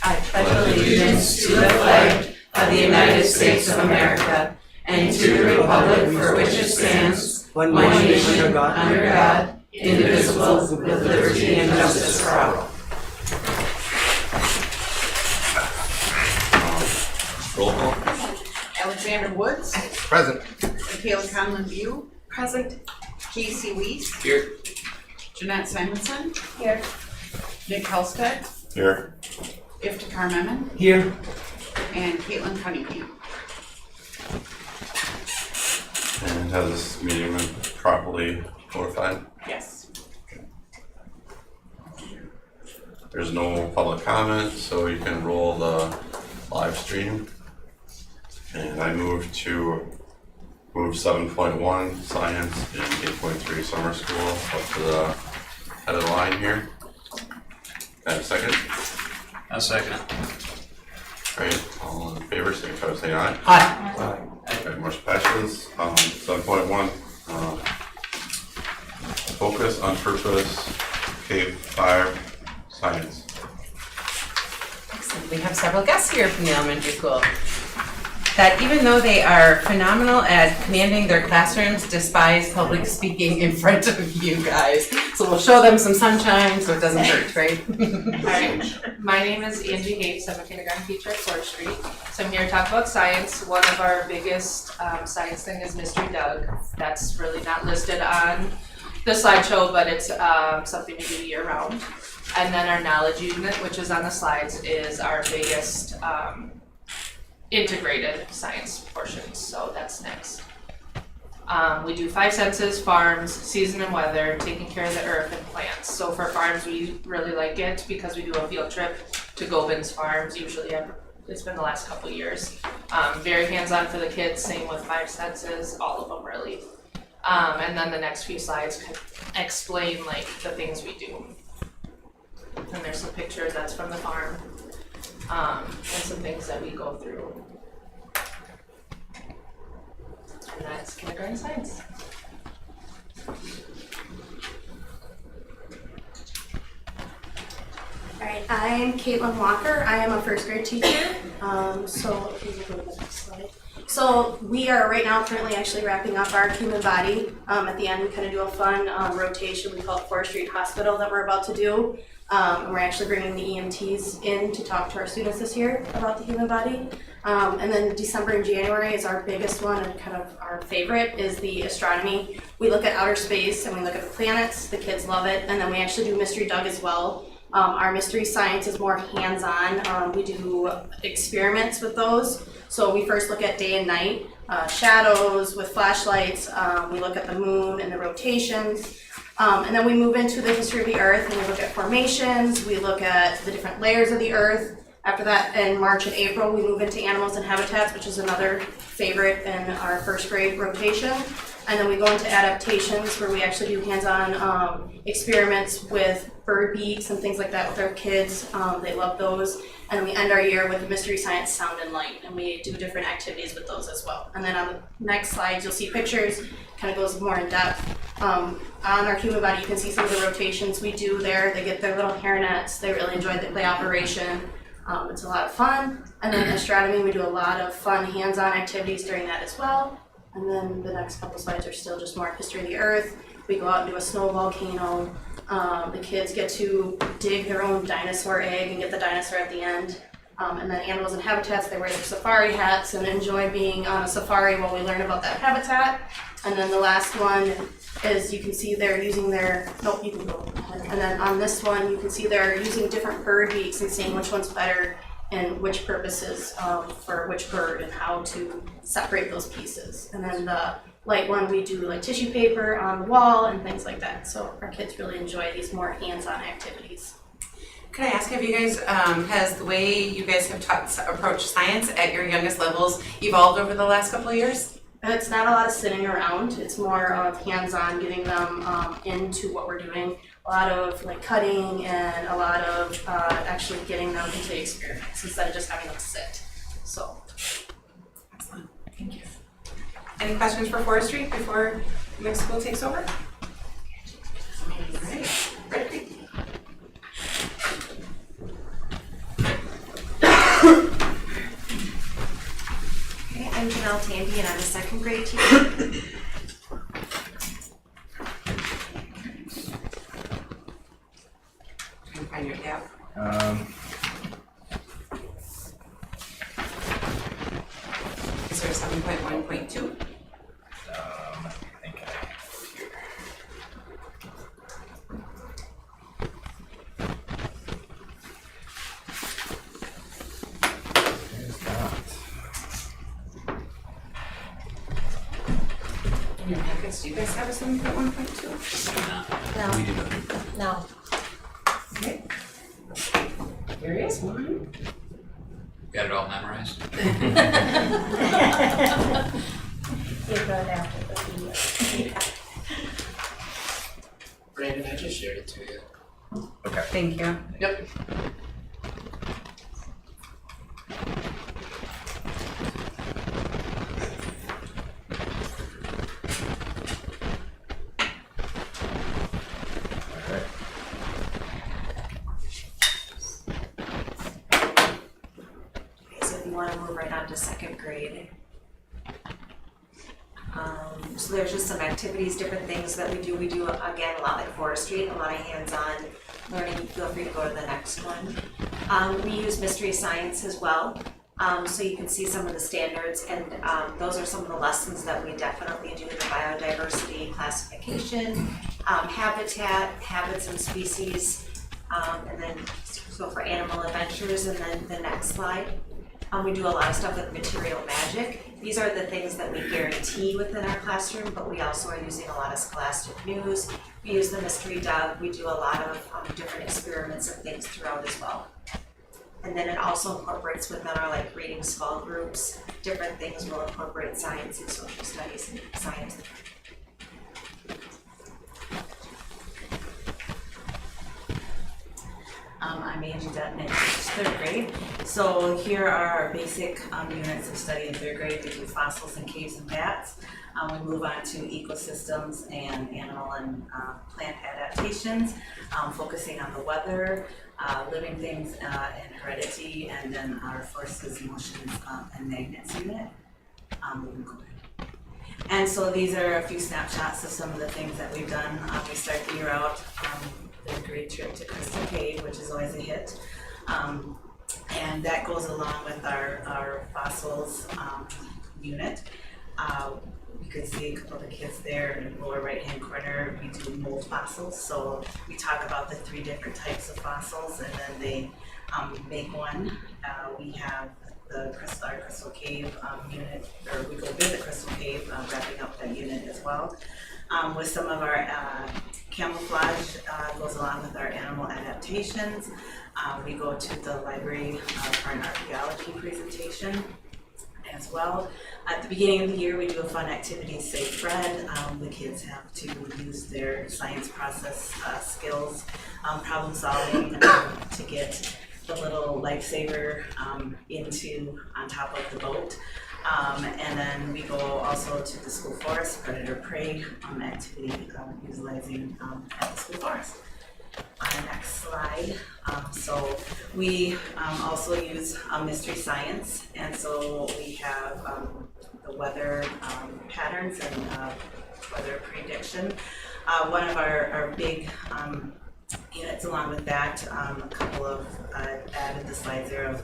I pledge allegiance to the flag of the United States of America and to the republic for which it stands, one nation under God, indivisible, with liberty and justice for all. Roll call. Alexander Woods. Present. Michaela Conlon View. Present. Casey Weiss. Here. Jeanette Simonson. Here. Nick Halstead. Here. Iftikhar Memon. Here. And Caitlin Cunningham. And has this meeting been properly notified? Yes. There's no public comment, so you can roll the live stream. And I move 7.1 science and 8.3 summer school up to the head of the line here. Can I have a second? I'll second it. Great, all in favor, signify by saying aye. Aye. Okay, motion passes. 7.1, focus on purpose, K-5 science. Excellent. We have several guests here from the elementary school that, even though they are phenomenal at commanding their classrooms, despise public speaking in front of you guys. So we'll show them some sunshine so it doesn't hurt, right? Hi, my name is Angie Gates. I'm a kindergarten teacher at 4th Street. So I'm here to talk about science. One of our biggest science thing is Mystery Doug. That's really not listed on the slideshow, but it's something we do year round. And then our knowledge unit, which is on the slides, is our biggest integrated science portion. So that's next. We do 5 senses: farms, season and weather, taking care of the earth, and plants. So for farms, we really like it because we do a field trip to Gobin's Farms. Usually, it's been the last couple of years. Very hands-on for the kids. Same with 5 senses, all of them really. And then the next few slides could explain like the things we do. And there's some pictures that's from the farm, and some things that we go through. And that's kindergarten science. Alright, I'm Caitlin Walker. I am a first grade teacher. So if you go to the next slide. So we are right now currently actually wrapping up our human body. At the end, we kind of do a fun rotation. We call it 4th Street Hospital that we're about to do. And we're actually bringing the EMTs in to talk to our students this year about the human body. And then December and January is our biggest one, and kind of our favorite is the astronomy. We look at outer space and we look at the planets. The kids love it. And then we actually do Mystery Doug as well. Our mystery science is more hands-on. We do experiments with those. So we first look at day and night, shadows with flashlights. We look at the moon and the rotations. And then we move into the history of the earth and we look at formations. We look at the different layers of the earth. After that, in March and April, we move into animals and habitats, which is another favorite in our first grade rotation. And then we go into adaptations where we actually do hands-on experiments with bird beaks and things like that with our kids. They love those. And then we end our year with the mystery science, sound and light, and we do different activities with those as well. And then on the next slides, you'll see pictures, kind of goes more in depth. On our human body, you can see some of the rotations we do there. They get their little hairnets. They really enjoy the operation. It's a lot of fun. And then astronomy, we do a lot of fun hands-on activities during that as well. And then the next couple slides are still just more history of the earth. We go out and do a snow volcano. The kids get to dig their own dinosaur egg and get the dinosaur at the end. And then animals and habitats, they wear their safari hats and enjoy being on a safari while we learn about that habitat. And then the last one is you can see they're using their, nope, you can go ahead. And then on this one, you can see they're using different bird beaks and seeing which one's better and which purposes for which bird and how to separate those pieces. And then the light one, we do like tissue paper on the wall and things like that. So our kids really enjoy these more hands-on activities. Could I ask, have you guys, has the way you guys have approached science at your youngest levels evolved over the last couple of years? It's not a lot of sitting around. It's more of hands-on, getting them into what we're doing. A lot of like cutting and a lot of actually getting them into experiments instead of just having them sit. So. Excellent, thank you. Any questions for Forestry before the next school takes over? All right, Red Creek. Janelle Tandy, and I'm a second grade teacher. Trying to find your gap. Is there 7.1.2? I think I have it here. There's that. In your packets, do you guys have a 7.1.2? No. We do not. No. Okay. There is one. Got it all memorized? You're going after the video. Brandon, I just shared it to you. Thank you. Yep. Alright. So if you want to move right on to second grade. So there's just some activities, different things that we do. We do, again, a lot like forestry, a lot of hands-on learning. Feel free to go to the next one. We use mystery science as well. So you can see some of the standards, and those are some of the lessons that we definitely do, the biodiversity classification, habitat, habits and species, and then so for animal adventures, and then the next slide. We do a lot of stuff with material magic. These are the things that we guarantee within our classroom, but we also are using a lot of scholastic news. We use the mystery dog. We do a lot of different experiments and things throughout as well. And then it also incorporates within our like reading small groups, different things will incorporate science and social studies and science. I'm Angie Dutton, and it's third grade. So here are our basic units of study in third grade. We do fossils and caves and bats. We move on to ecosystems and animal and plant adaptations, focusing on the weather, living things and heredity, and then our forces, motions, and magnets unit. And so these are a few snapshots of some of the things that we've done. We start the year out, third grade trip to Crystal Cave, which is always a hit. And that goes along with our fossils unit. You can see a couple of the kids there in the lower right-hand corner. We do mold fossils, so we talk about the 3 different types of fossils, and then they make one. We have the Crystal Cave unit, or we go visit Crystal Cave, wrapping up that unit as well. With some of our camouflage goes along with our animal adaptations. We go to the library for an archaeology presentation as well. At the beginning of the year, we do a fun activity, Say Fred. The kids have to use their science process skills, problem solving to get the little lifesaver on top of the boat. And then we go also to the school forest, predator prey activity utilizing at the school forest. On the next slide, so we also use mystery science, and so we have the weather patterns and weather prediction. One of our big units along with that, a couple of added the slides there of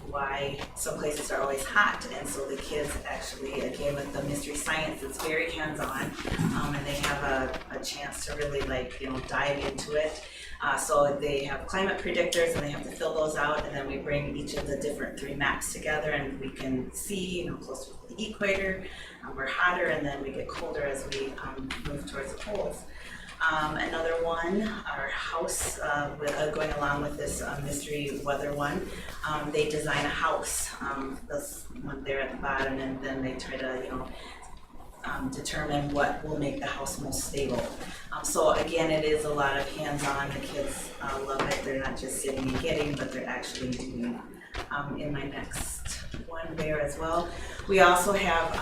why some places are always hot, and so the kids actually, again with the mystery science, it's very hands-on, and they have a chance to really dive into it. So they have climate predictors, and they have to fill those out, and then we bring each of the different 3 maps together, and we can see, closer to the equator, we're hotter, and then we get colder as we move towards the poles. Another one, our house, going along with this mystery weather one, they design a house, this one there at the bottom, and then they try to, determine what will make the house most stable. So again, it is a lot of hands-on. The kids love it. They're not just sitting and getting, but they're actually doing. In my next one there as well, we also have